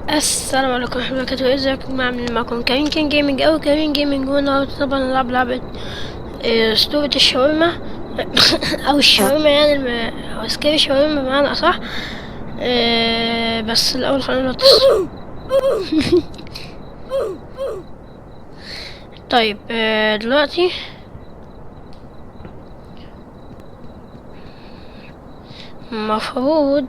السلام عليكم ورحمة الله وبركاته. ازيكم؟ عاملين معكم كريم كين جيمنج او كريم جيمنج. والنهارده طبعا نلعب لعبة اسطورة الشاورما او الشاورما، يعني او عسكري الشاورما بمعنى اصح. بس الاول خلينا نتصل. طيب دلوقتي المفروض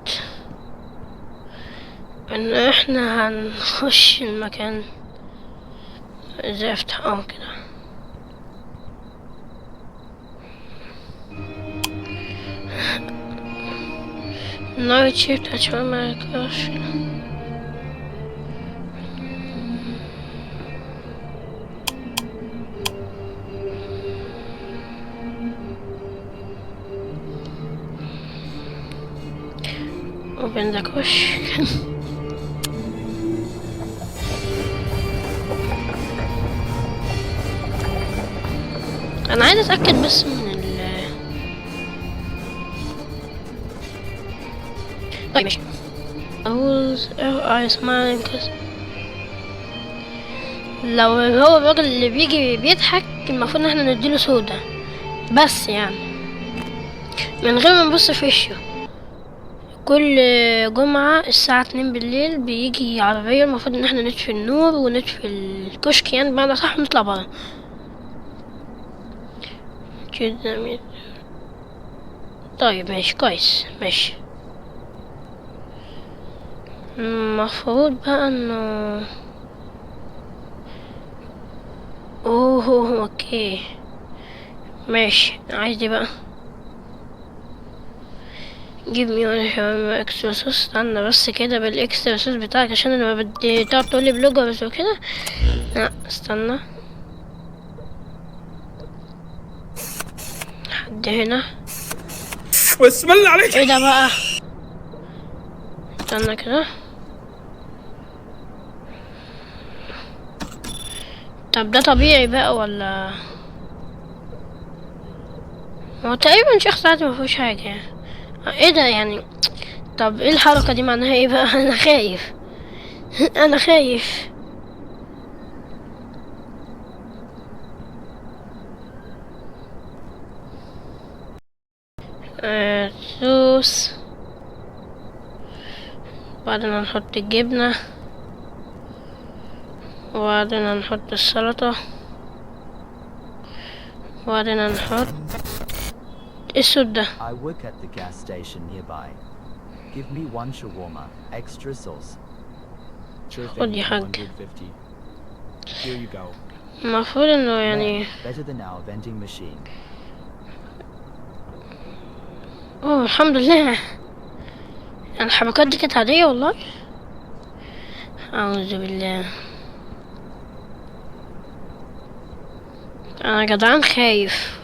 ان احنا هنخش المكان. ازاي افتح كده؟ نايت شيفت هتشاورما كراش. open the كشك. انا عايز اتاكد بس من طيب ماشي. عاوز اسمع كذا. لو هو الراجل اللي بيجي بيضحك المفروض ان احنا نديله سودا بس، يعني من غير ما نبص في وشه. كل جمعة الساعة 2 بالليل بيجي عربية، المفروض ان احنا نطفي النور ونطفي الكشك، يعني بمعنى صح، ونطلع برا كده. طيب ماشي كويس ماشي. المفروض بقى انه اوكي ماشي. عايز دي بقى. جيب مي وانا شاورما اكسترا صوص. استنى بس كده بالاكسترا صوص بتاعك، عشان انا ما بدي تقعد تقولي بلوجرز وكده. لا استنى، حد هنا. بسم الله عليك. ايه ده بقى؟ استنى كده. طب ده طبيعي بقى ولا؟ هو تقريبا شخص عادي مفيهوش حاجة يعني. ايه ده يعني؟ طب ايه الحركة دي معناها ايه بقى؟ انا خايف. انا خايف. صوص، وبعدين هنحط الجبنة، وبعدين هنحط السلطة، وبعدين هنحط السود ده. I work at the gas station nearby. Give me one shawarma, extra sauce. Sure خد thing. يا حاج. 150. Here you go. المفروض انه يعني Better than our vending machine. الحمد لله. الحركات دي كانت عادية والله. أعوذ بالله. أنا جدعان خايف.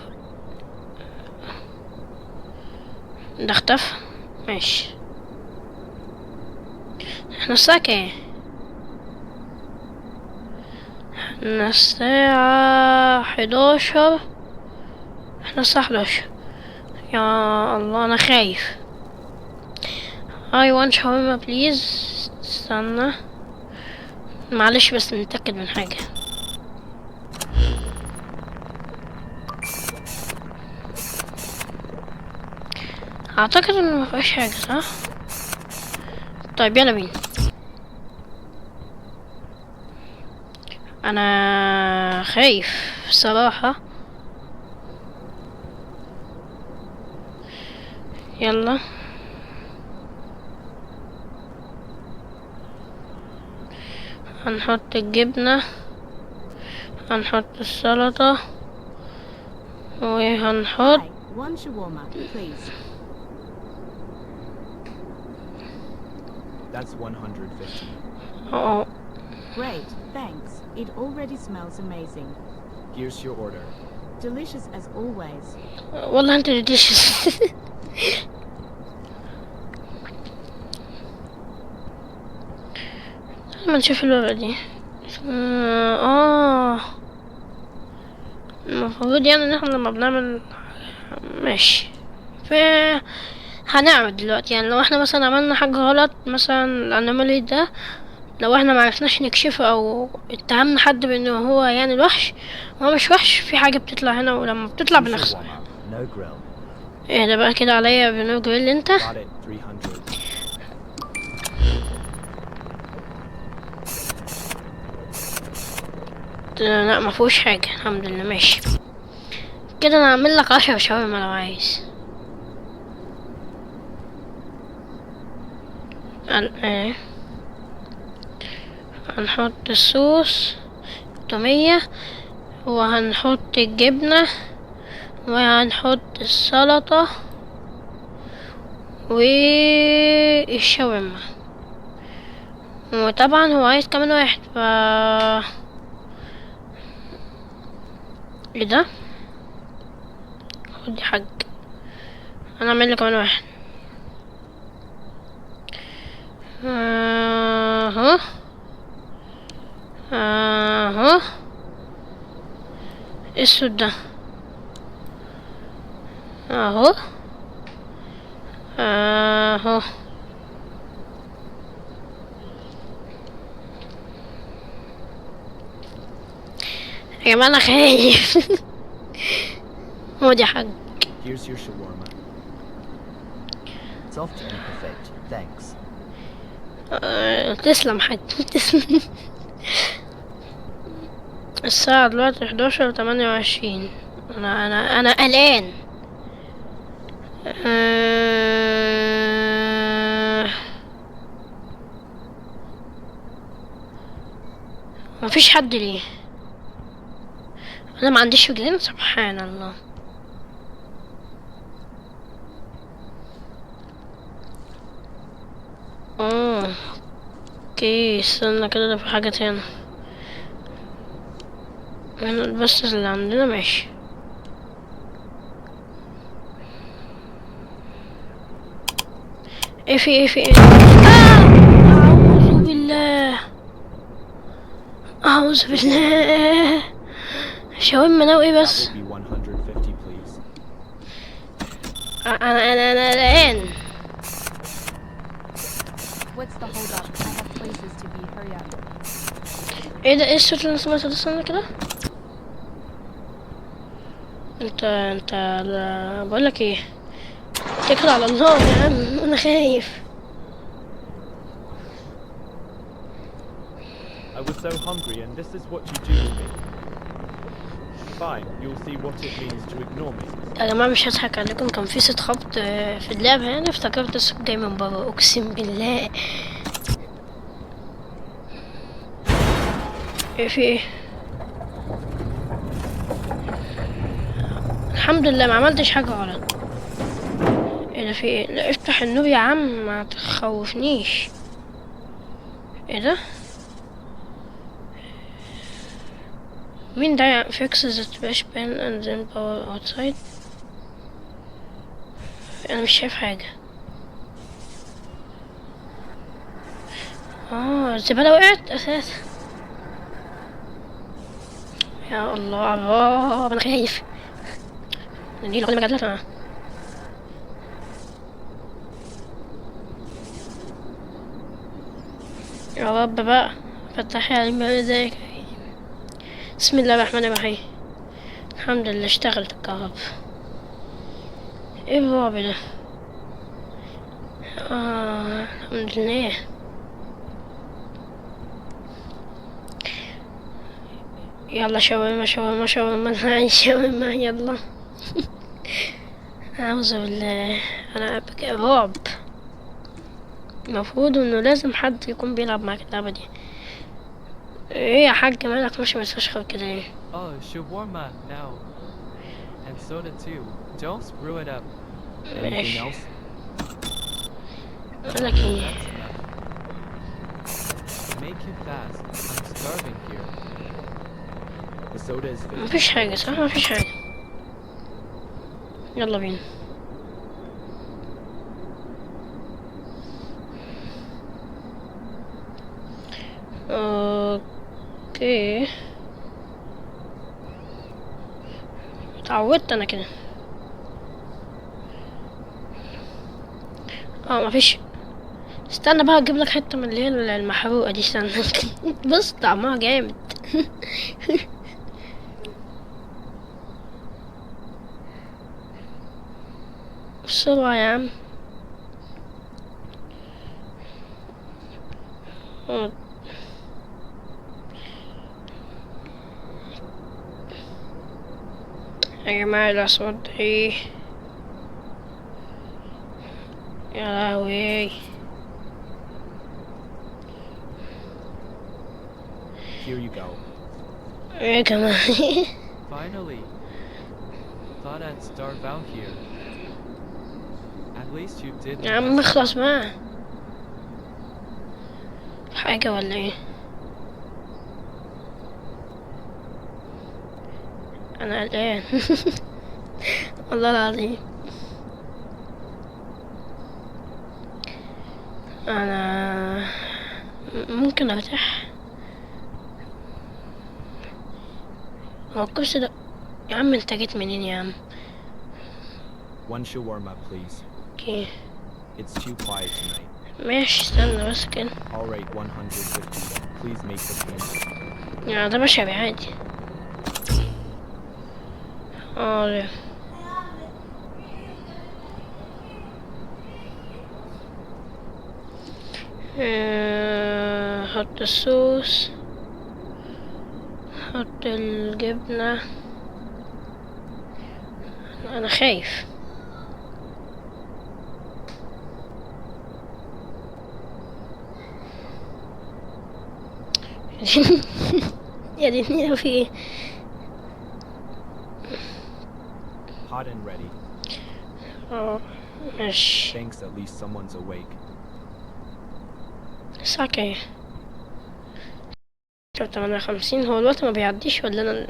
ده اختفى. ماشي. احنا الساعة كام؟ احنا الساعة 11. احنا الساعة 11. يا الله أنا خايف. I want shawarma please. استنى معلش بس نتأكد من حاجة. اعتقد انه مفيهاش حاجة صح. طيب يلا بينا. انا خايف صراحة. يلا هنحط الجبنة، هنحط السلطة، وهنحط Hi, one shawarma, please. That's 150. اه Great, thanks. It already smells amazing. Here's your order. Delicious as always. والله انت delicious. لما نشوف الورقة دي. المفروض يعني ان احنا لما بنعمل ماشي. ف هنعمل دلوقتي، يعني لو احنا مثلا عملنا حاجة غلط، مثلا الانومالي ده، لو احنا معرفناش نكشفه او اتهمنا حد بانه هو يعني الوحش، هو مش وحش، في حاجة بتطلع هنا ولما بتطلع Two بنخسر. shawarma, no grill. ايه ده بقى كده عليا بنو جريل انت؟ Got it. 300. لا ما فيهوش حاجة الحمد لله. ماشي كده انا اعمل لك 10 شاورما لو عايز. ايه هنحط الصوص تومية، وهنحط الجبنة، وهنحط السلطة والشاورما، وطبعا هو عايز كمان واحد ايه ده؟ خد يا حاج، انا اعمل له كمان واحد. اهو اهو. ايه الصوت ده؟ اهو اهو. يا جماعة انا خايف. خد يا حاج. Here's your shawarma. Soft and perfect, thanks. تسلم حاج. تسلم. الساعة دلوقتي 11:28. انا قلقان. مفيش حد ليه؟ انا ما عنديش رجلين سبحان الله. اوكي استنى كده، ده في حاجة تاني هنا بس اللي عندنا. ماشي ايه في ايه في ايه؟ اعوذ بالله، اعوذ بالله. شاورما ناوي ايه That بس؟ will be 150, please. انا قلقان. What's the hold up? I have places to be. Hurry up. ايه ده؟ ايه الصوت اللي انا سمعته ده؟ استنى كده. انت بقولك ايه، اتكل على الله يا عم، انا خايف. I was so hungry, and this is what you do to me. Fine, you'll see what it means to ignore me. يا جماعة مش هضحك عليكم، كان في صوت خبط في اللعبة يعني، افتكرت الصوت جاي من بابا، اقسم بالله. ايه في ايه؟ الحمد لله ما عملتش حاجة غلط. ايه ده في ايه؟ لا افتح النور يا عم، ما تخوفنيش. ايه ده؟ مين ده؟ fix the trash bin and then power outside. انا مش شايف حاجة. الزبالة وقعت اساسا. يا الله الله، انا خايف. دي لغاية ما جاتلها. يا رب بقى فتحي علي ازيك. بسم الله الرحمن الرحيم. الحمد لله اشتغلت الكهرباء. ايه الرعب ده؟ الحمد لله. يلا شاورما شاورما شاورما، انا عايز شاورما يلا. اعوذ بالله، انا رعب. المفروض انه لازم حد يكون بيلعب معاك اللعبة دي. ايه يا حاج مالك ماشي متفشخر كده ليه؟ Oh, shawarma now. And soda too. Don't screw it up. Anything ماشي. else? مالك ايه؟ That's enough. Make it fast. I'm starving here. The soda is 50. مفيش حاجة صح؟ مفيش حاجة. يلا بينا. اوكي اتعودت انا كده. مفيش استنى بقى اجيب لك حته من اللي هي المحروقه دي، استنى. بص طعمها جامد. بسرعه يا عم. يا جماعة الأصوات ايه؟ يا لهوي. Here you go. ايه كمان؟ Finally! Thought I'd starve out here. At least you did. يا عم اخلص بقى. حاجة ولا ايه؟ انا قلقان. والله العظيم. انا ممكن ارتاح. هو الكرسي ده يا عم انت جيت منين يا عم؟ One shawarma, please. اوكي It's too quiet tonight. ماشي استنى بس كده. All right, 150. Please make the payment. يا ده مشابي عادي. اه حط الصوص، حط الجبنة. انا خايف. يا دنيا لو في ايه. Hot and ready. اه ماشي. Thanks, at least someone's awake. الساعة كام؟ 58. هو الوقت ما بيعديش ولا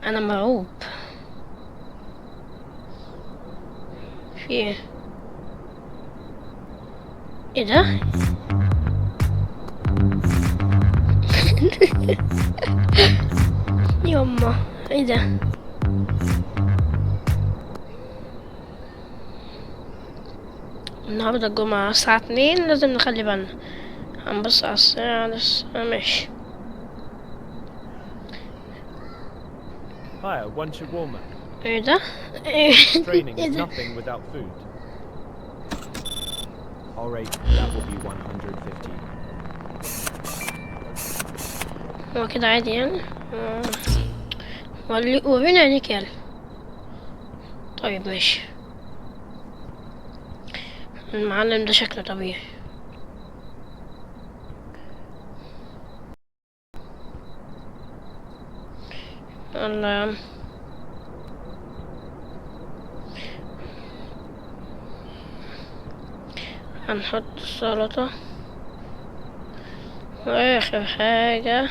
انا مرعوب. في ايه؟ ايه ده؟ يما ايه ده؟ النهاردة الجمعة الساعة 2، لازم نخلي بالنا. هنبص على الساعة لسه ماشي. Hiya, one shawarma. ايه ده؟ ايه Training إيه is ده؟ nothing without food. All right, that will be 150. هو كده عادي يعني؟ وريني عينيك يلا. طيب ماشي. المعلم ده شكله طبيعي. يلا يا عم. هنحط السلطة واخر حاجة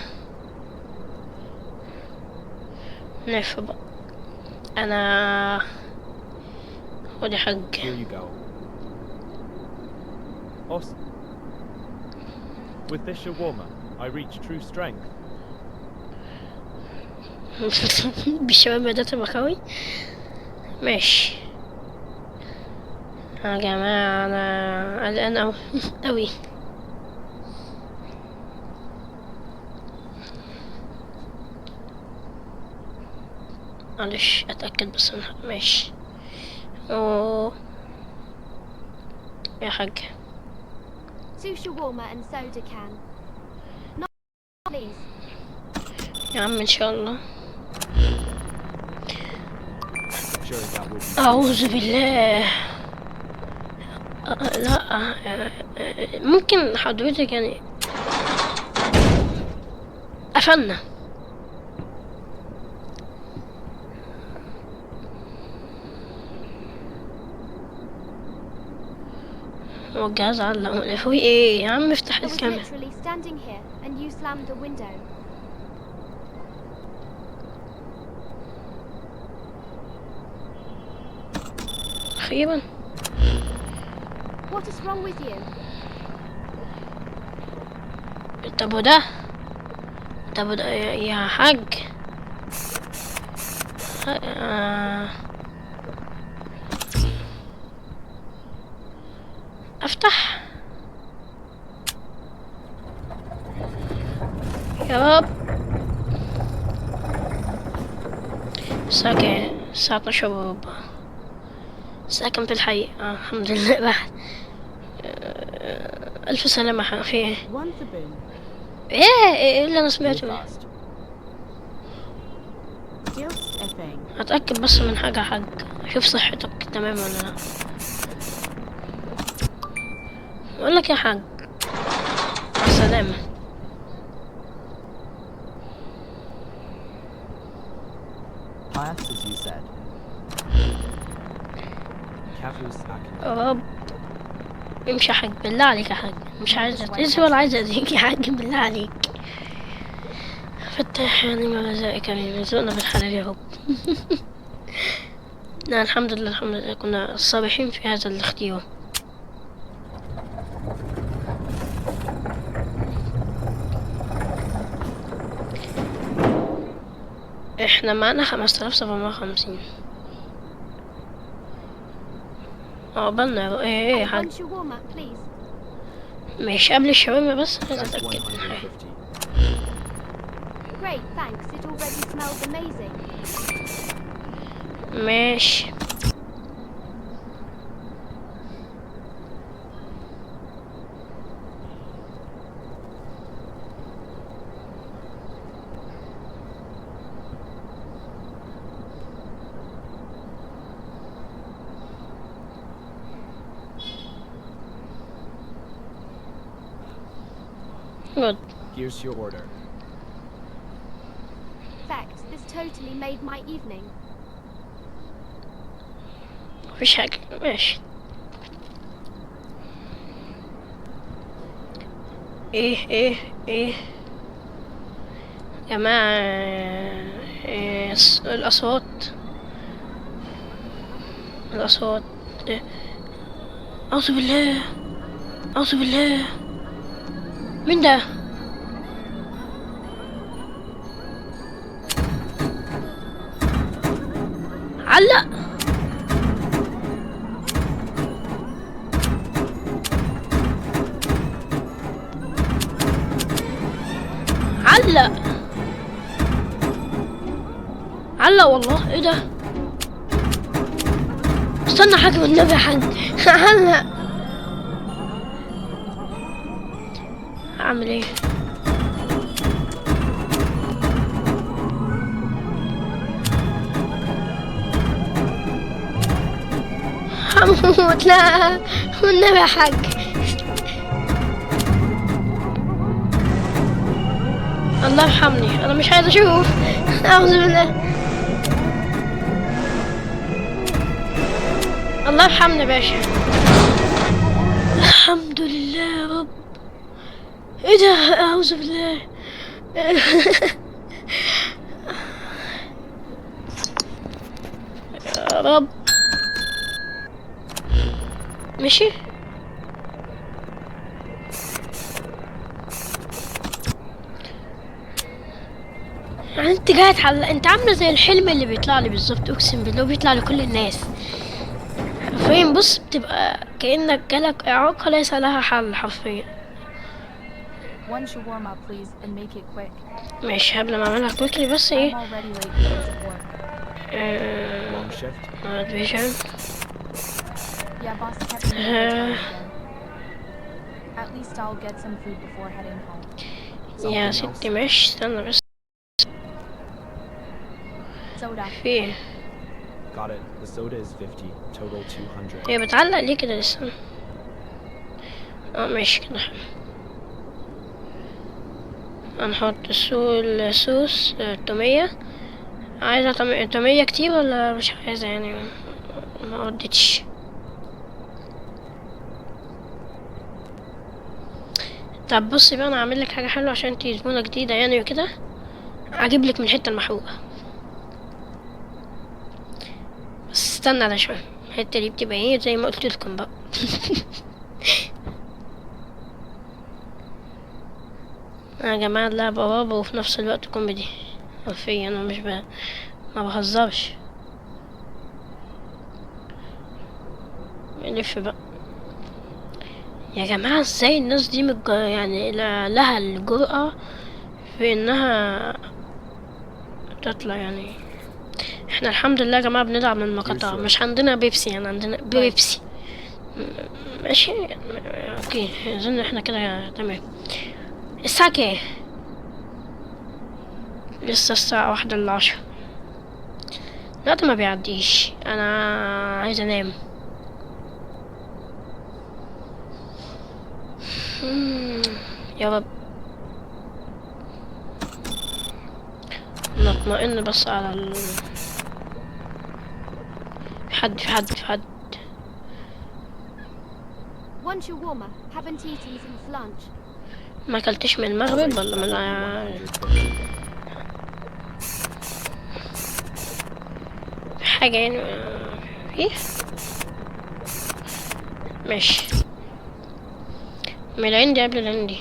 نلف بقى. انا خد يا حاج. Here you go. Awesome. With this shawarma, I reach true strength. بالشباب ده تبقى قوي. ماشي يا جماعة انا قلقان اوي. معلش اتأكد بس ماشي. اوه يا حاج. 2 shawarma and soda can. No, please. يا عم ان شاء الله. Sure, that will be. اعوذ بالله. لا ممكن حضرتك يعني قفلنا. هو الجهاز علق ولا في ايه يا عم؟ افتح I was الكاميرا. literally standing here and you slammed the window. اخيرا. What is wrong with you? طب وده يا حاج. افتح يا رب. الساعة كام؟ الساعة 12:15. الساعة كام في الحقيقة؟ الحمد لله راحت. ألف سلامة يا في ايه؟ Once a boon. ايه اللي انا Real سمعته؟ fast. Deus Efeng. هتأكد بس من حاجة يا حاج، اشوف صحتك تمام ولا لا. اقول لك يا حاج مع السلامة. Pass as you said. Kavus Akin. يا رب امشي يا حاج بالله عليك يا حاج، مش عايزة تأذي ولا عايزة أذيك يا حاج بالله عليك. فتح يعني ما رزقك كريم، رزقنا بالحلال يا رب. لا الحمد لله الحمد لله كنا صابحين في هذا الاختيار. احنا معنا 5750. عقبالنا ايه يا One حاج. shawarma, please. مش قبل الشاورما بس عايز That's اتأكد من حاجة. 150. Great, thanks. It already smells amazing. ماشي. Good. Here's your order. Fact, this totally made my evening. مفيش حاجة ماشي. ايه يا جماعة، إيه الأصوات إيه؟ أعوذ بالله أعوذ بالله. مين ده؟ علق. علق والله. ايه ده؟ استنى حاجة والنبي يا حاج. علق. اعمل ايه؟ هموت. لا والنبي يا حاج. الله يرحمني انا مش عايز اشوف. اعوذ بالله. الله يرحمني يا باشا. الحمد لله يا رب. ايه ده؟ اعوذ بالله. يا رب. ماشي. يعني انت جاي تحل، انت عامله زي الحلم اللي بيطلع لي بالظبط، اقسم بالله بيطلع لكل الناس. حرفيا بص بتبقى كأنك جالك إعاقة ليس لها حل حرفيا. One shawarma, please, and make it quick. ماشي قبل ما اعملها كويكلي بس I'm ايه. already late because of work. Long shift. فيجن. Yeah, boss kept me overtime again. At least I'll get some food before heading home. يا Something ستي else? ماشي استنى بس. Soda. في ايه؟ Got it. The soda is 50. Total 200. هي بتعلق ليه كده لسه؟ ماشي كده حلو. هنحط الصوص تومية. عايزة تومية كتير ولا مش عايزة يعني؟ ما وديتش. طب بصي بقى انا هعمل لك حاجة حلوة عشان انتي زبونة جديدة يعني وكده. هجيب لك من الحتة المحروقة. بس استنى على شوية. الحتة دي بتبقى ايه زي ما قلت لكم بقى. يا جماعة اللعبة رعب وفي نفس الوقت كوميدي حرفيا. انا مش ما بهزرش. نلف بقى. يا جماعة ازاي الناس دي يعني لها الجرأة في انها تطلع يعني. احنا الحمد لله يا جماعة بندعم المقاطعة، مش عندنا بيبسي يعني، عندنا بيبسي. ماشي اوكي، اظن احنا كده تمام. الساعة كام؟ لسه الساعة 1:10. الوقت ما بيعديش، انا عايز انام. يا رب نطمئن بس على في حد. One shawarma. Haven't eaten since lunch. ما اكلتش من I'll المغرب raise ولا that من to 150. حاجة يعني؟ ايه ماشي، من العندي قبل العندي.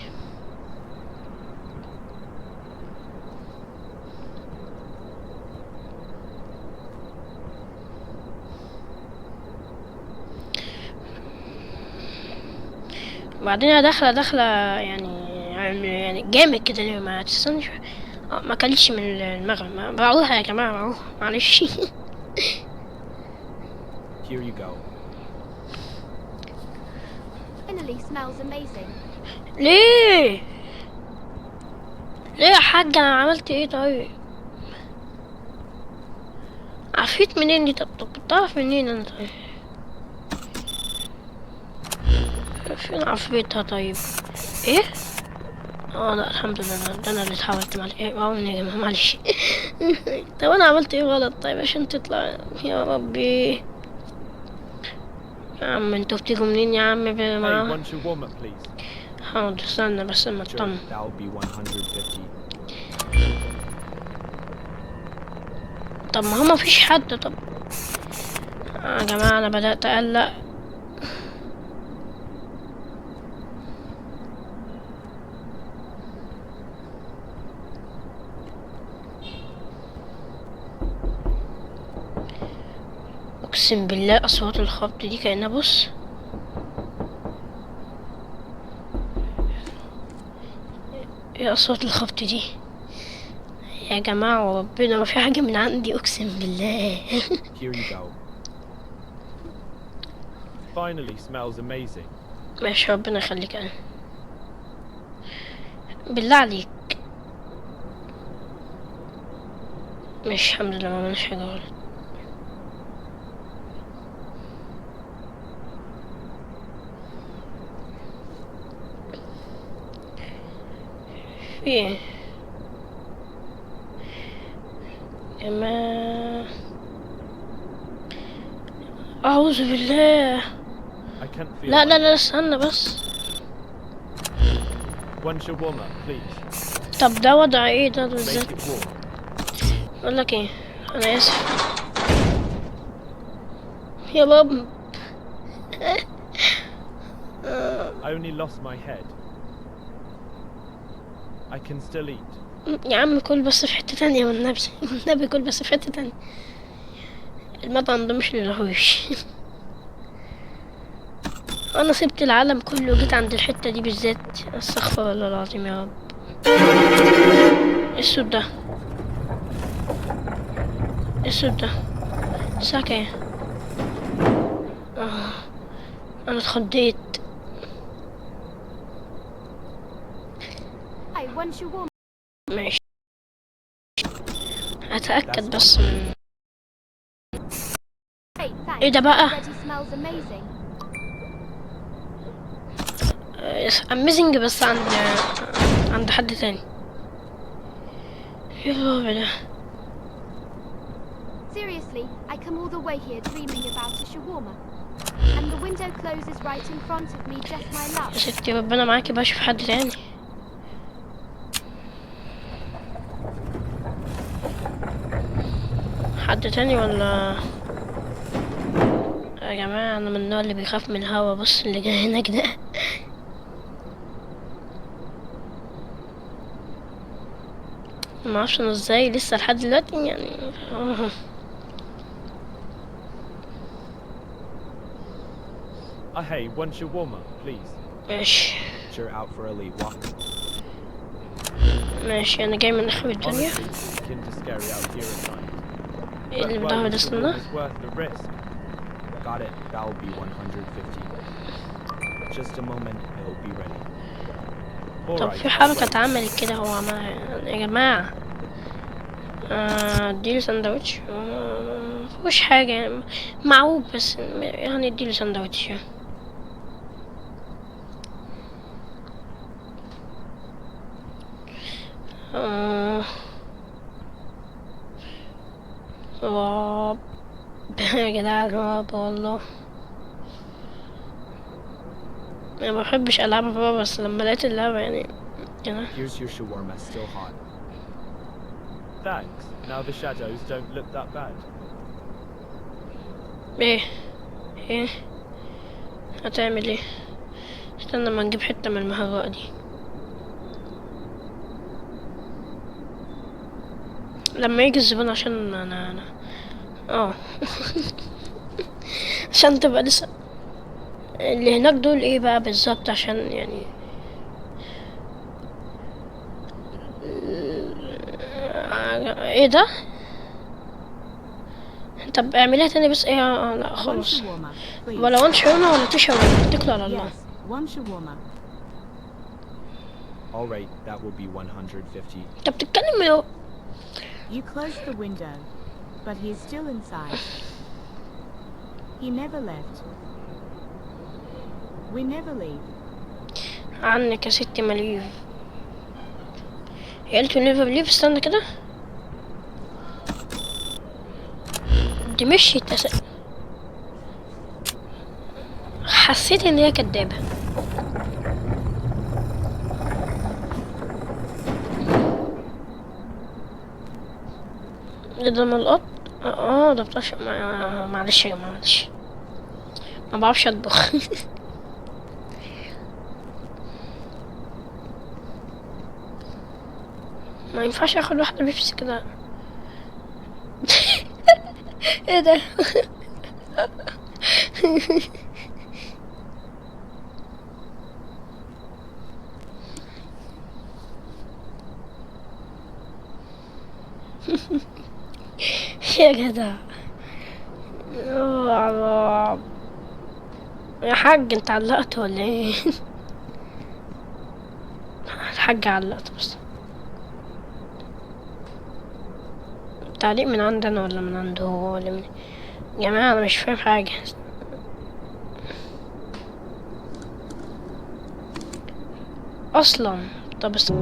وبعدين أنا داخلة يعني جامد كده ليه؟ ما تستنش. ما اكلش من المغرب، بروح يا جماعة بروح، معلش. Here you go. Finally smells amazing. ليه يا حاج، انا عملت ايه طيب؟ عفيت منين دي؟ طب بتعرف منين انا طيب؟ فين عفريتها طيب؟ ايه؟ لا الحمد لله، ده انا اللي اتحاولت. معلش ايه يا جماعة، معلش. طب انا عملت ايه غلط طيب عشان تطلع؟ يا ربي يا عم، انتوا بتيجوا منين يا عم Hey, معاه؟ one shawarma, please. حاضر استنى بس اما Sure, اطمن. that'll be 150. طب ما هو مفيش حد. طب يا جماعة انا بدأت اقلق. اقسم بالله اصوات الخبط دي كأنها، بص ايه اصوات الخبط دي يا جماعة؟ وربنا ما في حاجة من عندي اقسم بالله. Here you go. Finally smells amazing. ماشي ربنا يخليك. انا بالله عليك، مش الحمد لله ما عملناش حاجة غلط. في ايه يا جماعة؟ اعوذ بالله. I can't feel لا my لا لا neck. استنى بس. One shawarma, please. طب ده وضع ايه ده Make بالذات؟ it warm. اقول لك ايه، انا اسف يا بابا. I only lost my head. I can still eat. يا عم كل بس في حتة تانية والنبي. والنبي كل بس في حتة تانية. المطعم ده مش للهوش. انا سبت العالم كله وجيت عند الحتة دي بالذات. استغفر الله العظيم يا رب. ايه الصوت ده؟ ايه الصوت ده؟ الساعة كام؟ انا اتخضيت. Hi, one shawarma. ماشي، اتأكد بس من Great, thanks. ايه ده بقى؟ Already smells amazing. اميزنج بس عند حد تاني. ايه الرعب ده؟ Seriously, I come all the way here dreaming about a shawarma. And the window closes right in front of me, just my يا luck. ستي ربنا معاكي بقى، اشوف حد تاني. حد تاني ولا؟ يا جماعة انا من النوع اللي بيخاف من الهوا. بص اللي جاي هناك ده. ما اعرفش انا ازاي لسه لحد دلوقتي يعني. Hey, one shawarma, please. ماشي You're out for a lead walk. ماشي، انا جاي من اخر الدنيا. Honestly, it's kinda scary out here at night. ايه اللي But, بضهر well, ده the استنى. shawarma is worth the risk. Got it. That'll be 150. Just a moment, it'll be ready. طب Alright, في I'll حركة wait. اتعملت كده، هو عملها يا جماعة. اديله سندوتش. مفيهوش حاجة يعني، معوب بس يعني اديله سندوتش. رعب يا جدعان، رعب والله. انا مبحبش العب الرعب، بس لما لقيت اللعبة يعني كده. Here's your shawarma, still hot. Thanks. Now the shadows don't look that bad. ايه هتعمل ايه؟ استنى ما نجيب حتة من المهرقة دي. لما يجي الزبون عشان انا عشان تبقى لسه اللي هناك دول ايه بقى بالظبط، عشان يعني ايه ده؟ طب اعمليها تاني بس. ايه لا One خلاص، shawarma, please. ولا وان شاورما ولا تو شاورما، اتكلوا على الله. Yes, one shawarma. Alright, that will be 150. انت بتتكلم ايه؟ You closed the window, but he is still inside. He never left. We never leave. عنك يا ستي مليف. هي قالت نيفر ليف. استنى كده، دي مشيت حسيت ان هي كدابة. ده ملقط. ده بتاش. معلش يا جماعة، معلش، ما بعرفش اطبخ. ما ينفعش اخد واحدة بيبسي كده. ايه ده؟ يا جدع، يا حاج انت علقت ولا ايه؟ الحاج علقت بس. تعليق من عندنا ولا من عنده هو ولا من؟ يا جماعة انا مش فاهم حاجة اصلا. طب بس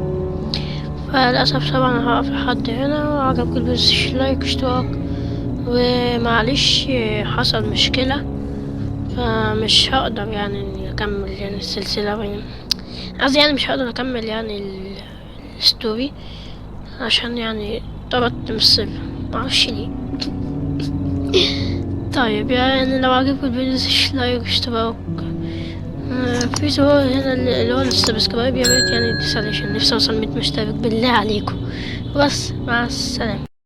فللأسف طبعا هقف لحد هنا. وعجبكم الفيديو لايك واشتراك، ومعلش حصل مشكلة فمش هقدر يعني اكمل يعني السلسلة، قصدي يعني مش هقدر اكمل يعني الستوري، عشان يعني طردت من السيرفر، معرفش ليه. طيب يعني لو عجبكم الفيديو لايك واشتراك، في زرار هنا اللي هو السبسكرايب، يا ريت يعني تسأل عشان نفسي اوصل 100 مشترك بالله عليكم. بس مع السلامة.